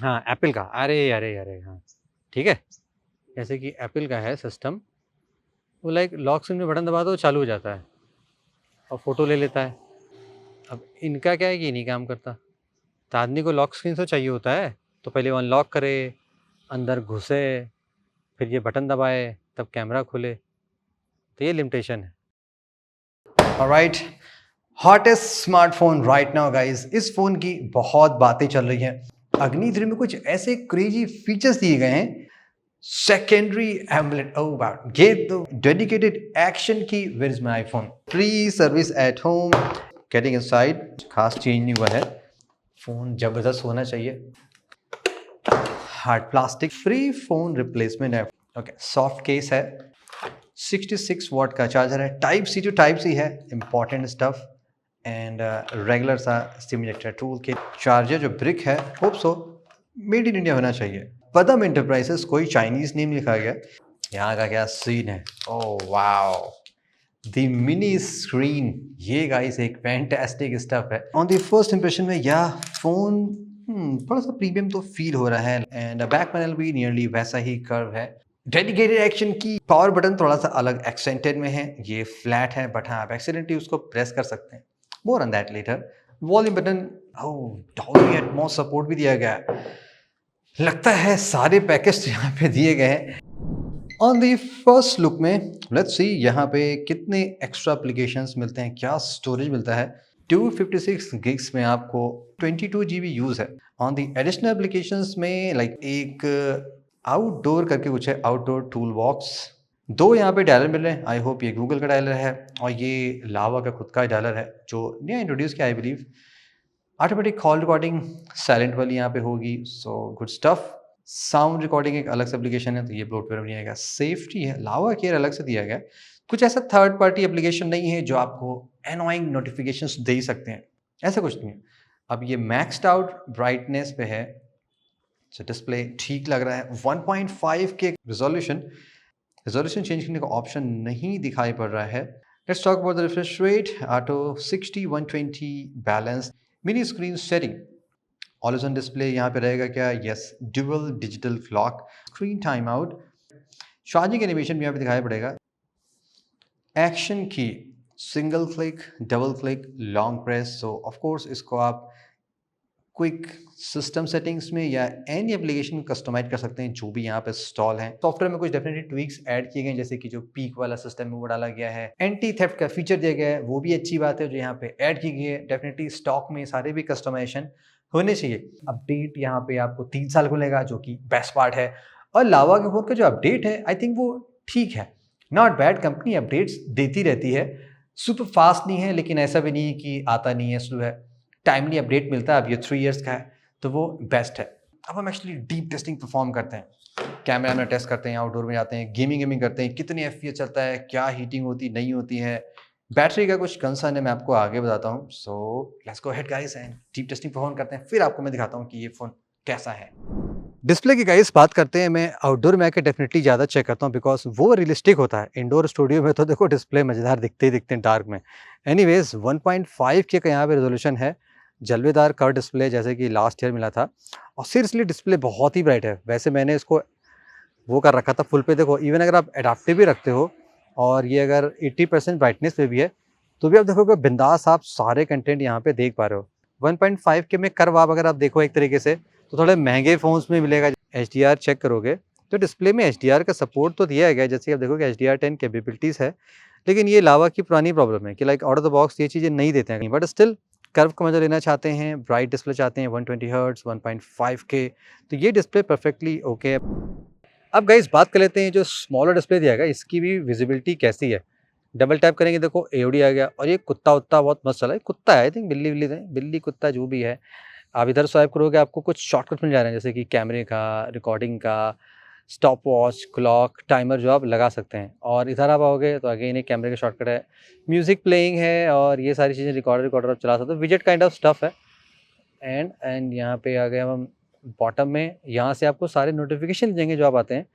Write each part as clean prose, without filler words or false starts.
हाँ, एप्पल का। अरे, अरे, अरे! हाँ, ठीक है। जैसे कि एप्पल का है सिस्टम, वो लाइक लॉक स्क्रीन में बटन दबा दो चालू हो जाता है और फ़ोटो ले लेता है। अब इनका क्या है कि ये नहीं काम करता। तो आदमी को लॉक स्क्रीन तो चाहिए होता है, तो पहले वो अनलॉक करे, अंदर घुसे, फिर ये बटन दबाए, तब कैमरा खुले। तो ये लिमिटेशन है। Alright, hottest smartphone right now guys. इस फोन की बहुत बातें चल रही हैं। अग्नि 3 में कुछ ऐसे क्रेजी फीचर्स दिए गए हैं। सेकेंडरी एमुलेट, ओह वाओ, ये तो डेडिकेटेड एक्शन की। Where is my iPhone, free service at home, getting inside, खास चेंज नहीं हुआ है। फोन जबरदस्त होना चाहिए। Hard plastic free phone replacement है। ओके, सॉफ्ट केस है। 66 वॉट का चार्जर है। Type C to type C है, इंपॉर्टेंट स्टफ। एंड रेगुलर सा सिमुलेटर टूल के चार्जर जो ब्रिक है, hope so made in India होना चाहिए। पदम इंटरप्राइजेस, कोई चाइनीज नेम लिखा गया। यहाँ का क्या सीन है, oh wow, the mini screen. ये गाइस एक फैंटास्टिक स्टफ है। ऑन द फर्स्ट इंप्रेशन में यह फोन थोड़ा सा प्रीमियम तो फील हो रहा है। एंड बैक पैनल भी नियरली वैसा ही कर्व है। डेडिकेटेड एक्शन की, पावर बटन थोड़ा सा अलग एक्सेंटेड में है। ये फ्लैट है, बट हाँ आप एक्सीडेंटली उसको प्रेस कर सकते हैं। More on that later. Volume button, oh Dolby Atmos support भी दिया गया है। लगता है सारे पैकेज यहाँ पे दिए गए हैं। ऑन दी फर्स्ट लुक में लेट्स सी यहाँ पे कितने एक्स्ट्रा एप्लीकेशंस मिलते हैं, क्या स्टोरेज मिलता है। 256 गिग्स में आपको 22 GB यूज़ है। ऑन दी एडिशनल एप्लीकेशंस में लाइक एक आउटडोर करके कुछ है, आउटडोर टूल बॉक्स। दो यहाँ पे डायलर मिल रहे हैं। आई होप ये गूगल का डायलर है और ये लावा का खुद का डायलर है जो नया इंट्रोड्यूस किया I believe. Automatic call recording silent वाली यहाँ पे होगी, so good stuff. Sound recording एक अलग से एप्लीकेशन है, तो ये ब्लोटवेयर में नहीं आएगा। सेफ्टी है, लावा केयर अलग से दिया गया है। कुछ ऐसा थर्ड पार्टी एप्लीकेशन नहीं है जो आपको एनोइंग नोटिफिकेशंस दे ही सकते हैं, ऐसा कुछ नहीं है। अब ये मैक्सड आउट ब्राइटनेस पे है, तो डिस्प्ले ठीक लग रहा है। 1.5 के रेजोल्यूशन चेंज करने का ऑप्शन नहीं दिखाई पड़ रहा है। Let's talk about the refresh rate. Auto 60 120 balance. Mini screen setting, always on display यहाँ पे रहेगा क्या? Yes, dual digital clock. Screen time out, charging animation भी यहाँ पे दिखाई पड़ेगा। एक्शन की, single click, double click, long press. So of course इसको आप क्विक सिस्टम सेटिंग्स में या एनी एप्लीकेशन कस्टमाइज कर सकते हैं जो भी यहाँ पे इंस्टॉल है। सॉफ्टवेयर में कुछ डेफिनेटली ट्विक्स ऐड किए गए, जैसे कि जो पीक वाला सिस्टम है वो डाला गया है। एंटी थेफ्ट का फीचर दिया गया है, वो भी अच्छी बात है जो यहाँ पे ऐड की गई है। डेफिनेटली स्टॉक में सारे भी कस्टमाइजेशन होने चाहिए। अपडेट यहाँ पे आपको 3 साल को लेगा, जो कि बेस्ट पार्ट है। और लावा के फोन का जो अपडेट है, आई थिंक वो ठीक है, नॉट बैड। कंपनी अपडेट्स देती रहती है, सुपर फास्ट नहीं है लेकिन ऐसा भी नहीं है कि आता नहीं है, स्लो है। टाइमली अपडेट मिलता है। अब ये 3 इयर्स का है तो वो बेस्ट है। अब हम एक्चुअली डीप टेस्टिंग परफॉर्म करते हैं, कैमरा में टेस्ट करते हैं, आउटडोर में जाते हैं, गेमिंग करते हैं, कितने FPS चलता है, क्या हीटिंग होती नहीं होती है। बैटरी का कुछ कंसर्न है, मैं आपको आगे बताता हूँ। So let's go ahead guys and deep testing perform करते हैं, फिर आपको मैं दिखाता हूँ कि ये फ़ोन कैसा है। डिस्प्ले की गाइस बात करते हैं, मैं आउटडोर में आके डेफिनेटली ज़्यादा चेक करता हूँ बिकॉज वो रियलिस्टिक होता है। इंडोर स्टूडियो में तो देखो डिस्प्ले मज़ेदार दिखते ही दिखते हैं डार्क में। एनीवेज 1.5 का यहाँ पे रेजोल्यूशन है, जलवेदार कर्व डिस्प्ले जैसे कि लास्ट ईयर मिला था। और सीरियसली डिस्प्ले बहुत ही ब्राइट है। वैसे मैंने इसको वो कर रखा था फुल पे, देखो इवन अगर आप एडाप्टिव भी रखते हो और ये अगर 80% ब्राइटनेस पे भी है तो भी आप देखोगे बिंदास आप सारे कंटेंट यहाँ पे देख पा रहे हो। 1.5 के में कर्व आप अगर आप देखो एक तरीके से तो थोड़े महंगे फ़ोन्स में मिलेगा। HDR चेक करोगे तो डिस्प्ले में HDR का सपोर्ट तो दिया गया है, जैसे आप देखोगे HDR10 कैपेबिलिटीज़ है। लेकिन ये लावा की पुरानी प्रॉब्लम है कि like out of the box ये चीज़ें नहीं देते हैं, बट स्टिल कर्व का मजा लेना चाहते हैं, ब्राइट डिस्प्ले चाहते हैं, 120 हर्ट्ज 1.5 के, तो ये डिस्प्ले परफेक्टली ओके है। अब गाइस बात कर लेते हैं जो स्मॉलर डिस्प्ले दिया गया इसकी भी विजिबिलिटी कैसी है। डबल टैप करेंगे देखो AOD आ गया, और ये कुत्ता उत्ता बहुत मस्त चला है। कुत्ता है आई थिंक, बिल्ली बिल्ली नहीं, बिल्ली कुत्ता जो भी है। आप इधर स्वाइप करोगे आपको कुछ शॉर्टकट मिल जा रहे हैं, जैसे कि कैमरे का, रिकॉर्डिंग का, स्टॉप वॉच, क्लॉक, टाइमर जो आप लगा सकते हैं। और इधर आप आओगे तो अगेन एक कैमरे का शॉर्टकट है, म्यूज़िक प्लेइंग है, और ये सारी चीज़ें रिकॉर्डर आप चला सकते हो। विजेट काइंड ऑफ स्टफ है। एंड यहाँ पे आ गए हम बॉटम में, यहाँ से आपको सारे नोटिफिकेशन मिल जाएंगे जो आप आते हैं।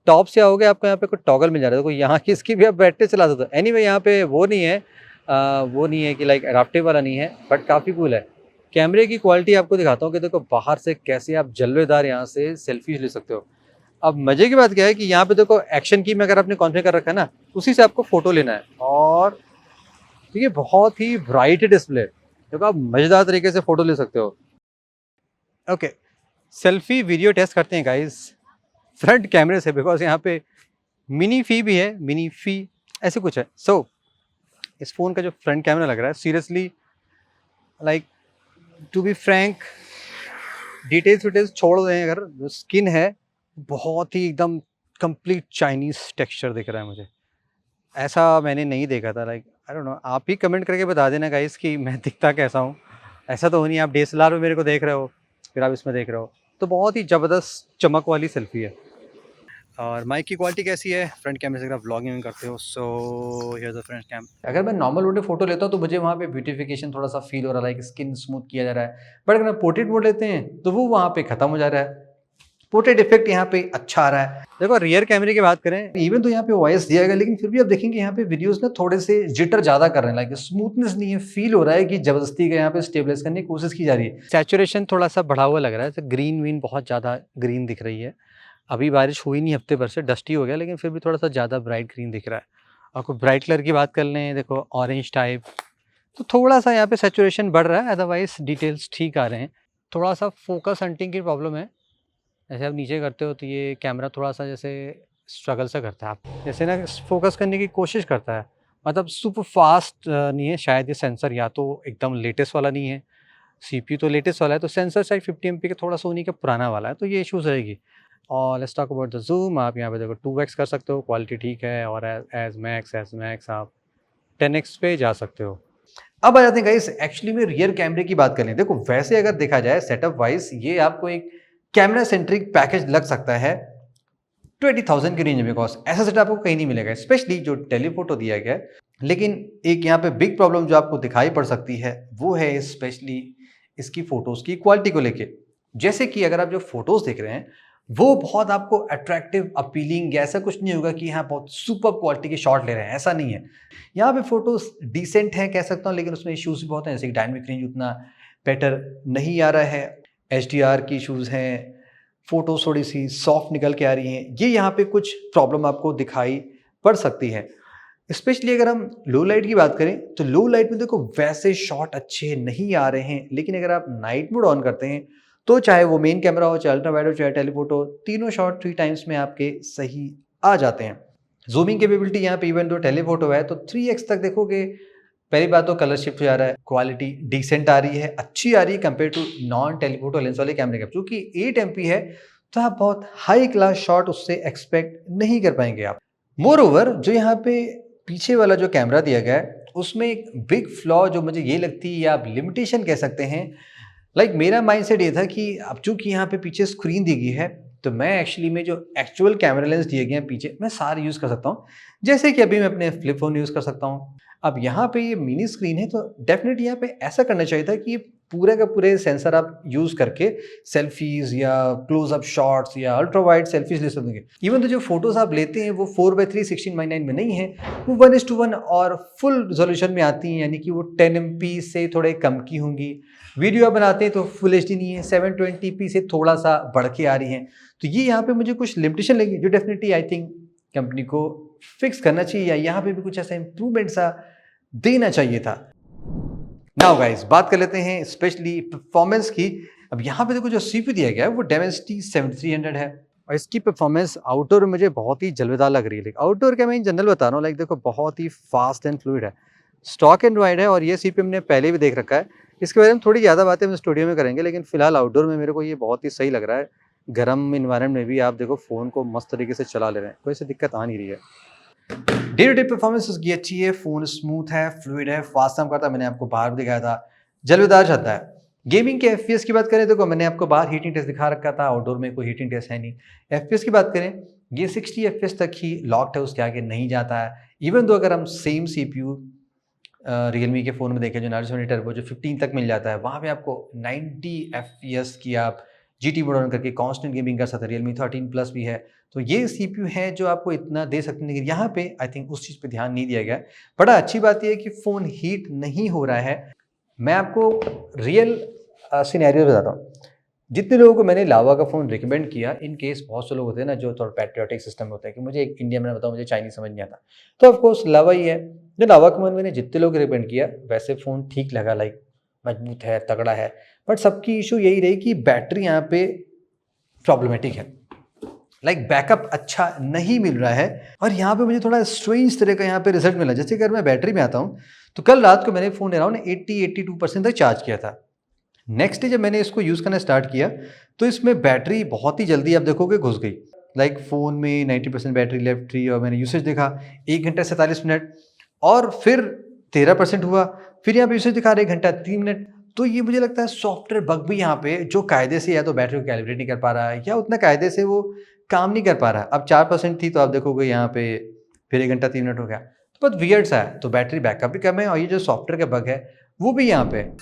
टॉप से आओगे आपको यहाँ पे कुछ टॉगल मिल जा रहा है, तो यहाँ की इसकी भी आप बैटरी चला सकते हो। एनीवे यहाँ पे वो नहीं है कि लाइक एडाप्टिव वाला नहीं है, बट काफ़ी कूल है। कैमरे की क्वालिटी आपको दिखाता हूँ कि देखो बाहर से कैसे आप जलवेदार यहाँ से सेल्फी ले सकते हो। अब मजे की बात क्या है कि यहाँ पे देखो एक्शन की में अगर आपने कॉन्फ़िगर कर रखा है ना, उसी से आपको फोटो लेना है और ये बहुत ही ब्राइट डिस्प्ले, देखो आप मजेदार तरीके से फोटो ले सकते हो। ओके, सेल्फी वीडियो टेस्ट करते हैं गाइस फ्रंट कैमरे से, बिकॉज यहाँ पे मिनी फी भी है, मिनी फी ऐसे कुछ है। सो इस फ़ोन का जो फ्रंट कैमरा लग रहा है seriously, like to be frank, details विटेल्स छोड़ दें, अगर जो स्किन है बहुत ही एकदम कंप्लीट चाइनीज़ टेक्सचर दिख रहा है मुझे। ऐसा मैंने नहीं देखा था। लाइक आई डोंट नो, आप ही कमेंट करके बता देना गाइस कि मैं दिखता कैसा हूँ। ऐसा तो हो नहीं आप डीएसएलआर में मेरे को देख रहे हो फिर आप इसमें देख रहे हो। तो बहुत ही ज़बरदस्त चमक वाली सेल्फी है। और माइक की क्वालिटी कैसी है, फ्रंट कैमरे से अगर आप व्लॉगिंग करते हो, so here the front cam. अगर मैं नॉर्मल मोड में फोटो लेता हूँ तो मुझे वहाँ पे ब्यूटिफिकेशन थोड़ा सा फील हो रहा है, लाइक स्किन स्मूथ किया जा रहा है। बट अगर मैं पोर्ट्रेट मोड लेते हैं तो वो वहाँ पे खत्म हो जा रहा है, पोर्ट्रेट इफेक्ट यहाँ पे अच्छा आ रहा है। देखो रियर कैमरे की बात करें, इवन तो यहाँ पे वॉइस दिया गया लेकिन फिर भी आप देखेंगे यहाँ पे वीडियोस ना थोड़े से जिटर ज्यादा कर रहे हैं, लाइक स्मूथनेस नहीं है, फील हो रहा है कि जबरदस्ती का यहाँ पे स्टेबलाइज करने की कोशिश की जा रही है। सैचुरेशन थोड़ा सा बढ़ा हुआ लग रहा है, ग्रीन वीन बहुत ज़्यादा ग्रीन दिख रही है। अभी बारिश हुई नहीं हफ्ते भर से, डस्टी हो गया, लेकिन फिर भी थोड़ा सा ज़्यादा ब्राइट ग्रीन दिख रहा है। और कोई ब्राइट कलर की बात कर लें, देखो ऑरेंज टाइप, तो थोड़ा सा यहाँ पे सैचुरेशन बढ़ रहा है, अदरवाइज डिटेल्स ठीक आ रहे हैं। थोड़ा सा फोकस हंटिंग की प्रॉब्लम है, जैसे आप नीचे करते हो तो ये कैमरा थोड़ा सा जैसे स्ट्रगल सा करता है, आप जैसे ना फोकस करने की कोशिश करता है, मतलब सुपर फास्ट नहीं है शायद ये सेंसर, या तो एकदम लेटेस्ट वाला नहीं है। सीपीयू तो लेटेस्ट वाला है, तो सेंसर शायद 50 एमपी का थोड़ा सोनी का पुराना वाला है, तो ये इशूज़ रहेगी। और let's talk about the zoom, आप यहाँ पे देखो 2x कर सकते हो, क्वालिटी ठीक है। और एज मैक्स आप 10x पे जा सकते हो। अब आ जाते हैं गाइस एक्चुअली में रियर कैमरे की बात कर लें। देखो वैसे अगर देखा जाए सेटअप वाइज ये आपको एक कैमरा सेंट्रिक पैकेज लग सकता है 20,000 की रेंज में, बिकॉज ऐसा सेटअप आपको कहीं नहीं मिलेगा, स्पेशली जो टेलीफोटो दिया गया है। लेकिन एक यहाँ पे बिग प्रॉब्लम जो आपको दिखाई पड़ सकती है वो है स्पेशली इसकी फोटोज की क्वालिटी को लेके। जैसे कि अगर आप जो फोटोज देख रहे हैं वो बहुत आपको अट्रैक्टिव अपीलिंग या ऐसा कुछ नहीं होगा कि यहाँ बहुत सुपर क्वालिटी के शॉट ले रहे हैं, ऐसा नहीं है। यहाँ पे फोटोज डिसेंट है कह सकता हूँ, लेकिन उसमें इश्यूज भी बहुत हैं, जैसे कि डायनेमिक रेंज उतना बेटर नहीं आ रहा है, HDR की इश्यूज हैं, फोटोज थोड़ी सी सॉफ्ट निकल के आ रही हैं, ये यहाँ पे कुछ प्रॉब्लम आपको दिखाई पड़ सकती है। स्पेशली अगर हम लो लाइट की बात करें तो लो लाइट में देखो वैसे शॉट अच्छे नहीं आ रहे हैं, लेकिन अगर आप नाइट मोड ऑन करते हैं तो चाहे वो मेन कैमरा हो, चाहे अल्ट्रा वाइड हो, चाहे टेलीफोटो, तीनों शॉट 3 टाइम्स में आपके सही आ जाते हैं। जूमिंग कैपेबिलिटी यहाँ पे इवन दो टेलीफोटो है तो 3x तक देखोगे। पहली बात तो कलर शिफ्ट हो जा रहा है, क्वालिटी डिसेंट आ रही है, अच्छी आ रही है compare to non telephoto lens वाले कैमरे का। क्योंकि 8 MP है तो आप बहुत हाई क्लास शॉट उससे एक्सपेक्ट नहीं कर पाएंगे आप। मोर ओवर जो यहाँ पे पीछे वाला जो कैमरा दिया गया है उसमें एक बिग फ्लॉ जो मुझे ये लगती है या आप लिमिटेशन कह सकते हैं, लाइक मेरा माइंडसेट ये था कि अब चूंकि यहाँ पे पीछे स्क्रीन दी गई है तो मैं एक्चुअली में जो एक्चुअल कैमरा लेंस दिए गए हैं पीछे मैं सारे यूज़ कर सकता हूँ, जैसे कि अभी मैं अपने फ्लिप फोन यूज़ कर सकता हूँ। अब यहाँ पे ये मिनी स्क्रीन है तो डेफिनेटली यहाँ पे ऐसा करना चाहिए था कि ये पूरे का पूरे सेंसर आप यूज़ करके सेल्फीज या क्लोजअप शॉट्स या अल्ट्रा वाइड सेल्फीज ले सकेंगे। इवन तो जो फोटोज आप लेते हैं वो 4:3 16:9 में नहीं है, वो 1:1 और फुल रेजोल्यूशन में आती हैं, यानी कि वो 10 MP से थोड़े कम की होंगी। वीडियो आप बनाते हैं तो फुल HD नहीं है, 720p से थोड़ा सा बढ़ के आ रही हैं। तो ये यहाँ पे मुझे कुछ लिमिटेशन लगी जो डेफिनेटली आई थिंक कंपनी को फिक्स करना चाहिए या यहाँ पे भी कुछ ऐसा इंप्रूवमेंट सा देना चाहिए था। नाउ गाइस बात कर लेते हैं स्पेशली परफॉर्मेंस की। अब यहाँ पे देखो जो CPU दिया गया है वो Dimensity 7300 है और इसकी परफॉर्मेंस आउटडोर में मुझे बहुत ही जलवेदार लग रही है। आउटडोर का मैं इन जनरल बता रहा हूँ, लाइक देखो बहुत ही फास्ट एंड फ्लूइड है, स्टॉक एंड वाइड है और ये CPU हमने पहले भी देख रखा है। इसके बारे में थोड़ी ज़्यादा बातें हम स्टूडियो में करेंगे, लेकिन फिलहाल आउटडोर में मेरे को ये बहुत ही सही लग रहा है। गर्म इन्वायरमेंट में भी आप देखो फ़ोन को मस्त तरीके से चला ले रहे हैं, कोई ऐसी दिक्कत आ नहीं रही है। डे टू डे परफॉर्मेंस उसकी अच्छी है, फ़ोन स्मूथ है, फ्लूइड है, फास्ट काम करता है, मैंने आपको बाहर भी दिखाया था, जलवेदार जाता है। गेमिंग के FPS की बात करें तो मैंने आपको बाहर हीटिंग टेस्ट दिखा रखा था, आउटडोर में कोई हीटिंग टेस्ट है नहीं। FPS की बात करें ये 60 FPS तक ही लॉक्ड है, उसके आगे नहीं जाता है। इवन दो अगर हम सेम CPU रियलमी के फ़ोन में देखें जो Narzo 70 टर्बो जो 15 तक मिल जाता है, वहाँ पे आपको 90 FPS की आप GT मोड ऑन करके कांस्टेंट गेमिंग कर सकते हैं। रियलमी 13 प्लस भी है, तो ये CPU है जो आपको इतना दे सकते हैं, लेकिन यहाँ पे आई थिंक उस चीज़ पे ध्यान नहीं दिया गया। बड़ा अच्छी बात यह है कि फ़ोन हीट नहीं हो रहा है। मैं आपको रियल सिनेरियो बताता हूँ। जितने लोगों को मैंने लावा का फ़ोन रिकमेंड किया, इन केस बहुत से लोग होते हैं ना जो थोड़ा पैट्रियोटिक सिस्टम होता है कि मुझे एक इंडिया में बताओ, मुझे चाइनीज़ समझ नहीं आता। तो ऑफ कोर्स लावा ही है। जो लावा का फ़ोन मैंने जितने लोग रिकमेंड किया, वैसे फ़ोन ठीक लगा, लाइक मजबूत है, तगड़ा है। बट सबकी इश्यू यही रही कि बैटरी यहाँ पे प्रॉब्लमेटिक है। लाइक बैकअप अच्छा नहीं मिल रहा है और यहाँ पे मुझे थोड़ा स्ट्रेंज तरह का यहाँ पे रिजल्ट मिला। जैसे अगर मैं बैटरी में आता हूँ, तो कल रात को मैंने फ़ोन अराउंड 80-82% तक चार्ज किया था। नेक्स्ट डे जब मैंने इसको यूज़ करना स्टार्ट किया, तो इसमें बैटरी बहुत ही जल्दी आप देखोगे घुस गई। लाइक फ़ोन में 90% बैटरी लेफ्ट थी और मैंने यूसेज देखा 1 घंटा 47 मिनट और फिर 13% हुआ, फिर यहाँ पे यूसेज दिखा रहा है 1 घंटा 3 मिनट। तो ये मुझे लगता है सॉफ्टवेयर बग भी यहाँ पे, जो कायदे से या तो बैटरी को कैलिब्रेट नहीं कर पा रहा है या उतना कायदे से वो काम नहीं कर पा रहा है। अब 4% थी तो आप देखोगे यहाँ पे फिर 1 घंटा 3 मिनट हो गया। तो बहुत वियर्ड सा है। तो बैटरी बैकअप भी कम है और ये जो सॉफ्टवेयर का बग है वो भी यहाँ पे है।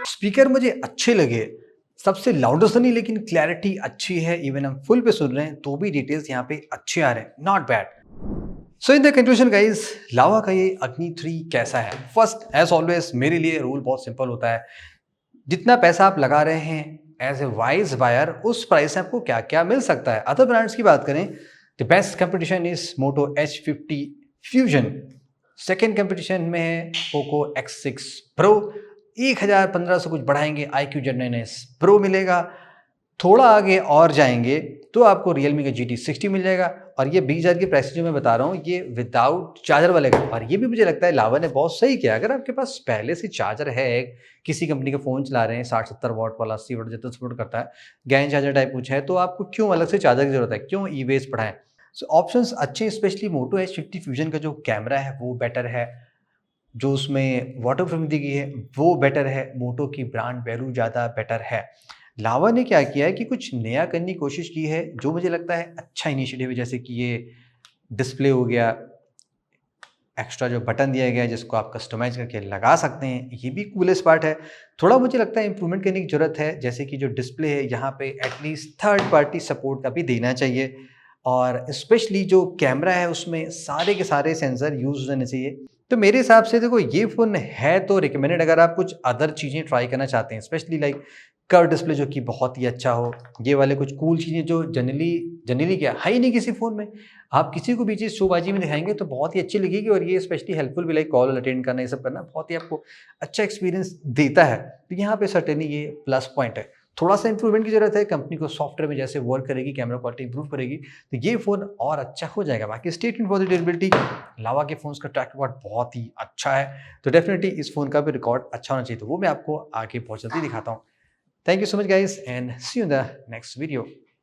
स्पीकर मुझे अच्छे लगे, सबसे लाउडेस्ट नहीं लेकिन क्लैरिटी अच्छी है। इवन हम फुल पे सुन रहे हैं तो भी डिटेल्स यहाँ पे अच्छे आ रहे हैं, not bad. So in the conclusion guys, Lava का ये अग्नि 3 कैसा है? फर्स्ट एज ऑलवेज मेरे लिए रूल बहुत सिंपल होता है, जितना पैसा आप लगा रहे हैं एज ए वाइज बायर, उस प्राइस में आपको क्या क्या मिल सकता है। अदर ब्रांड्स की बात करें, the best competition is Moto H50 fusion, second competition में है पोको X6 प्रो, 1000-1500 कुछ बढ़ाएंगे iQOO Z9s प्रो मिलेगा। थोड़ा आगे और जाएंगे तो आपको Realme का GT60 मिल जाएगा और ये 20,000 की प्राइस जो मैं बता रहा हूँ ये विदाउट चार्जर वाले का। और ये भी मुझे लगता है लावा ने बहुत सही किया। अगर आपके पास पहले से चार्जर है, किसी कंपनी का फ़ोन चला रहे हैं 60-70 वाट वाला, 80 वाट जितना सपोर्ट करता है, गैन चार्जर टाइप कुछ है, तो आपको क्यों अलग से चार्जर की जरूरत है, क्यों ई वेस्ट बढ़ाएं। सो ऑप्शंस अच्छे, स्पेशली मोटो H50 फ्यूजन का जो कैमरा है वो बेटर है, जो उसमें वाटर प्रूफ दी गई है वो बेटर है, मोटो की ब्रांड वैल्यू ज़्यादा बेटर है। लावा ने क्या किया है कि कुछ नया करने की कोशिश की है जो मुझे लगता है अच्छा इनिशिएटिव है। जैसे कि ये डिस्प्ले हो गया, एक्स्ट्रा जो बटन दिया गया है जिसको आप कस्टमाइज करके लगा सकते हैं, ये भी कूलेस्ट पार्ट है। थोड़ा मुझे लगता है इंप्रूवमेंट करने की ज़रूरत है, जैसे कि जो डिस्प्ले है यहाँ पे एटलीस्ट थर्ड पार्टी सपोर्ट का भी देना चाहिए और स्पेशली जो कैमरा है उसमें सारे के सारे सेंसर यूज होने चाहिए। तो मेरे हिसाब से देखो ये फ़ोन है तो रिकमेंडेड अगर आप कुछ अदर चीज़ें ट्राई करना चाहते हैं, स्पेशली लाइक कर्व डिस्प्ले जो कि बहुत ही अच्छा हो, ये वाले कुछ कूल चीज़ें जो जनरली क्या है ही नहीं किसी फ़ोन में, आप किसी को भी चीज़ शोबाजी में दिखाएंगे तो बहुत ही अच्छी लगेगी और ये स्पेशली हेल्पफुल भी, लाइक कॉल अटेंड करना, ये सब करना बहुत ही आपको अच्छा एक्सपीरियंस देता है। तो यहाँ पे सर्टेनली ये प्लस पॉइंट है। थोड़ा सा इंप्रूवमेंट की जरूरत है, कंपनी को सॉफ्टवेयर में जैसे वर्क करेगी, कैमरा क्वालिटी इंप्रूव करेगी तो ये फ़ोन और अच्छा हो जाएगा। बाकी stay tuned for the durability, Lava के फ़ोन्स का ट्रैक रिकॉर्ड बहुत ही अच्छा है, तो डेफिनेटली इस फ़ोन का भी रिकॉर्ड अच्छा होना चाहिए, तो वो मैं आपको आगे बहुत जल्दी दिखाता हूँ। Thank you so much guys and see you in the next video.